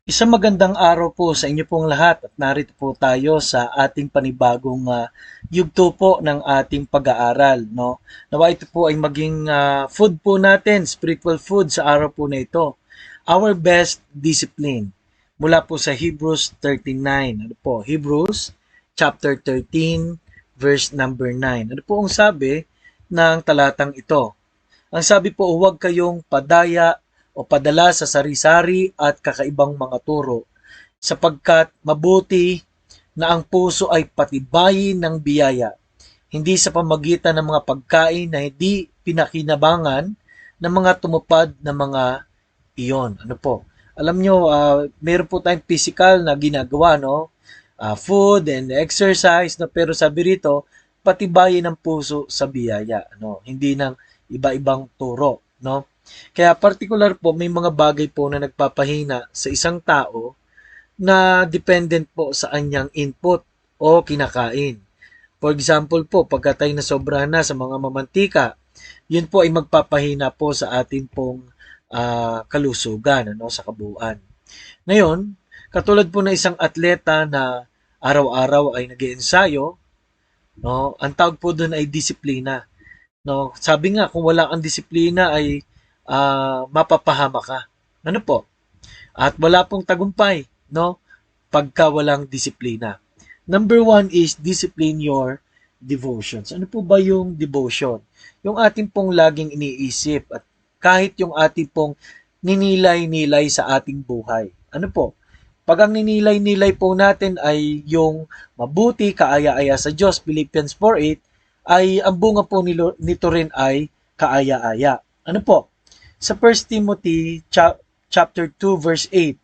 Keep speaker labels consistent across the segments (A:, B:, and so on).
A: Isang magandang araw po sa inyo pong lahat at narito po tayo sa ating panibagong yugto po ng ating pag-aaral. No? Nawa ito po ay maging food po natin, spiritual food sa araw po na ito. Our best discipline. Mula po sa Hebrews 13:9. Ano po? Hebrews chapter 13 verse number 9. Ano po ang sabi ng talatang ito? Ang sabi po, huwag kayong padaya o padala sa sari-sari at kakaibang mga turo, sapagkat mabuti na ang puso ay patibayin ng biyaya, hindi sa pamagitan ng mga pagkain na hindi pinakinabangan ng mga tumupad na mga iyon. Ano po? Alam nyo, meron po tayong physical na ginagawa, no? Food and exercise, no? Pero sabi rito, patibayin ng puso sa biyaya, no? Hindi ng iba-ibang turo, no? Kaya particular po, may mga bagay po na nagpapahina sa isang tao na dependent po sa anyang input o kinakain. For example po, pagka tayo nasobra na sa mga mamantika, yun po ay magpapahina po sa ating pong kalusugan, ano, sa kabuuan. Ngayon, katulad po ng isang atleta na araw-araw ay nag-iensayo, no, ang tawag po doon ay disiplina. No, sabi nga kung wala kang disiplina ay mapapahama ka. Ano po? At wala pong tagumpay, no? Pagka walang disiplina. Number one is discipline your devotions. Ano po ba yung devotion? Yung ating pong laging iniisip at kahit yung ating pong ninilay-nilay sa ating buhay. Ano po? Pag ang ninilay-nilay po natin ay yung mabuti, kaaya-aya sa Diyos, Philippians 4:8, ay ang bunga po nito rin ay kaaya-aya. Ano po? Sa 1 Timothy chapter 2 verse 8,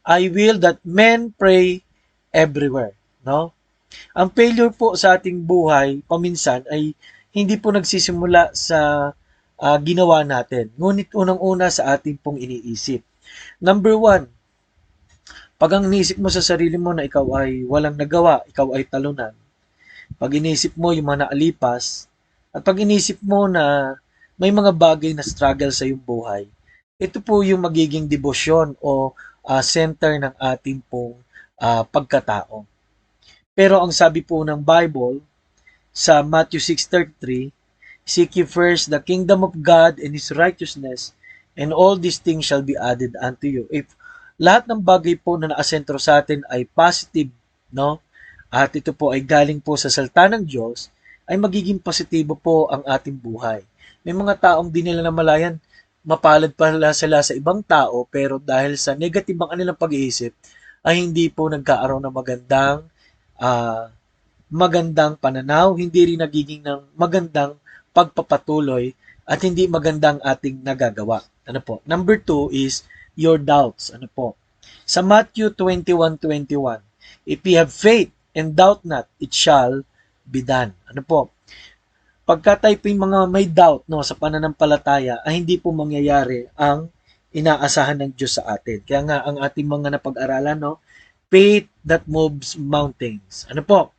A: I will that men pray everywhere, no? Ang failure po sa ating buhay paminsan ay hindi po nagsisimula sa ginawa natin, ngunit unang-una sa ating pong iniisip. Number one, pag ang iniisip mo sa sarili mo na ikaw ay walang nagawa, ikaw ay talunan, pag iniisip mo yung mga naalipas, at pag iniisip mo na may mga bagay na struggle sa iyong buhay, ito po yung magiging debosyon o center ng ating pong pagkatao. Pero ang sabi po ng Bible sa Matthew 6:33, seek ye first the kingdom of God and His righteousness, and all these things shall be added unto you. If lahat ng bagay po na nakasentro sa atin ay positive, no? At ito po ay galing po sa salita ng Diyos, ay magiging positibo po ang ating buhay. May mga taong di nila namalayan, mapalad pala sila sa ibang tao, pero dahil sa negative ang kanilang pag-iisip, ay hindi po nagkaroon ng ah, magandang pananaw, hindi rin nagiging ng magandang pagpapatuloy at hindi magandang ating nagagawa. Ano po? Number two is your doubts. Ano po? Sa Matthew 21:21, if ye have faith and doubt not, it shall be done. Ano po? Pagka tayo po yung mga may doubt no, sa pananampalataya, ay hindi po mangyayari ang inaasahan ng Diyos sa atin. Kaya nga, ang ating mga napag-aralan, no, faith that moves mountains. Ano po?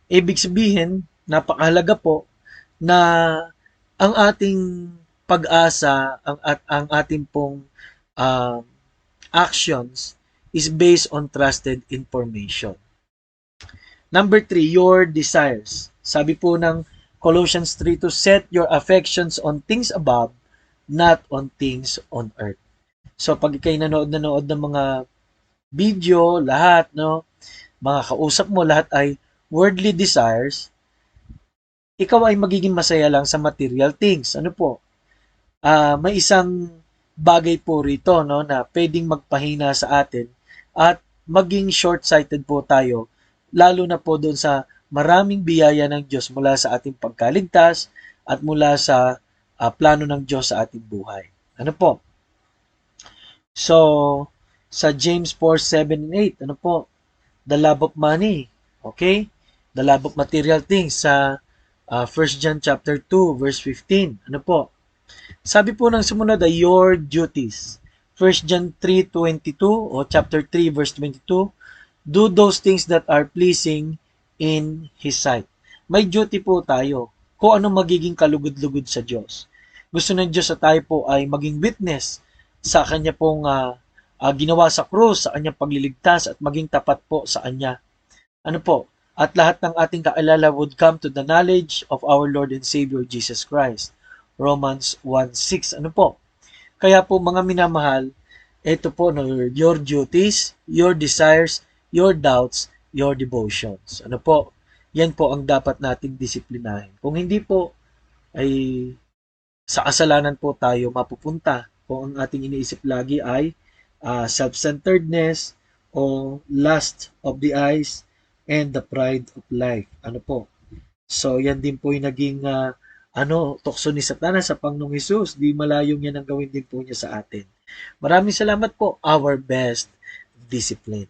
A: Ibig sabihin, napakahalaga po na ang ating pag-asa, ang ating pong uh, actions is based on trusted information. Number three, your desires. Sabi po ng Colossians 3 to set your affections on things above, not on things on earth. So pag ikay nanood ng mga video, lahat, no, mga kausap mo, lahat ay worldly desires, ikaw ay magiging masaya lang sa material things. Ano po? May isang bagay po rito no, na pwedeng magpahina sa atin at maging short-sighted po tayo, lalo na po doon sa maraming biyaya ng Diyos mula sa ating pagkaligtas at mula sa plano ng Diyos sa ating buhay. Ano po? So, sa James 4:7 and 8, ano po? The love of money. Okay? The love of material things sa 1 John chapter 2 verse 15. Ano po? Sabi po ng sumunod ay your duties. 1 John 3:22 o chapter 3 verse 22, do those things that are pleasing in His sight. May duty po tayo kung ano magiging kalugod-lugod sa Diyos. Gusto ng Diyos na tayo po ay maging witness sa Kanya pong ginawa sa krus, sa kanyang pagliligtas at maging tapat po sa kanya. Ano po? At lahat ng ating kaalala would come to the knowledge of our Lord and Savior Jesus Christ. Romans 1:6. Ano po? Kaya po mga minamahal, ito po no, your duties, your desires, your doubts, your devotions. Ano po? Yan po ang dapat nating disiplinahin. Kung hindi po ay sa kasalanan po tayo mapupunta kung ang ating iniisip lagi ay self-centeredness o lust of the eyes and the pride of life. Ano po? So, yan din po yung naging tukso ni Satanas sa Panginoong Hesus. Di malayong yan ang gawin din po niya sa atin. Maraming salamat po. Our best discipline.